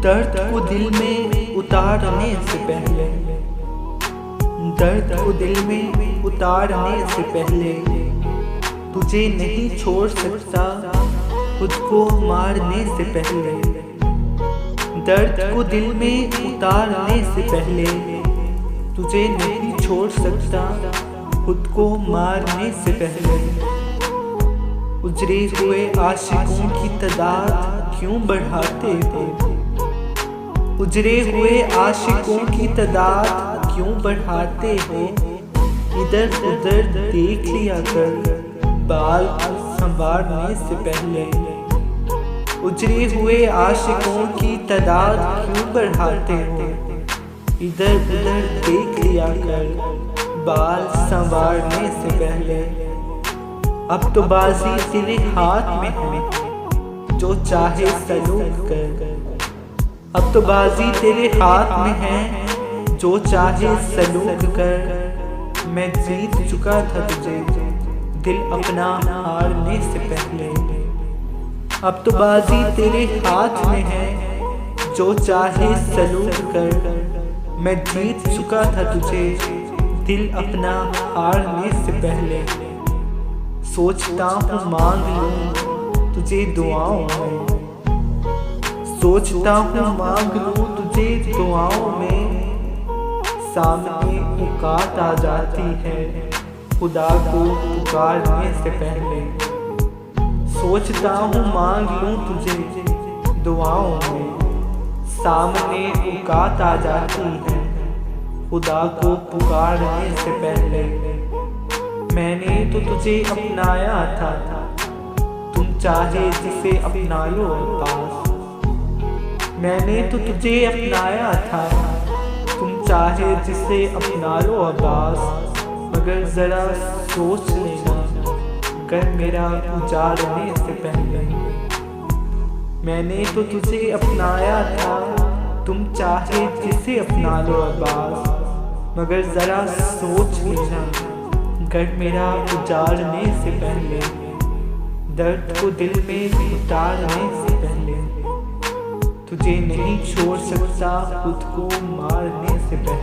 दर्द को दिल में उतारने से पहले, दर्द को दिल में उतारने से पहले तुझे नहीं छोड़ सकता खुद को मारने से पहले। दर्द को दिल में उतारने से पहले तुझे नहीं छोड़ सकता खुद को मारने से पहले। उजरे हुए आशिकों की तादाद क्यों बढ़ाते हो? उजरे हुए आशिकों की तादाद क्यों बढ़ाते हो? इधर उधर देख लिया कर बाल संवारने से पहले। उजरे हुए आशिकों की तादाद क्यों बढ़ाते हो? इधर उधर देख लिया कर बाल संवारने से पहले। अब तो बाजी तेरे हाथ में है, जो चाहे सलूक कर। अब तो बाजी तेरे हाथ में है, जो चाहे सलूक कर। मैं जीत चुका था तुझे दिल अपना हारने से पहले। अब तो बाजी तेरे हाथ में है, जो चाहे सलूक कर। मैं जीत चुका था तुझे दिल अपना हारने से पहले। सोचता हूँ मांग लूँ तुझे दुआओं में, सोचता हूँ मांग लूँ तुझे दुआओं में। सामने औकात आ जाती है खुदा को पुकारने से पहले। सोचता हूँ मांग लूँ तुझे दुआओं में। सामने औकात आ जाती है खुदा को पुकारने से पहले। मैंने तो तुझे अपनाया था, तुम चाहे जिसे अपना लो पास। मैंने तो तुझे अपनाया था, तुम चाहे जिसे अपना लो अब्बास। मगर जरा सोच लेना कर मेरा उजाड़ने से पहले। मैंने तो तुझे अपनाया था, तुम चाहे जिसे अपना लो अब्बास। मगर जरा सोच लेना कर मेरा उजाड़ने से पहले। दर्द को दिल में उतारने से पहले तुझे नहीं छोड़ सकता खुद को मारने से पहले।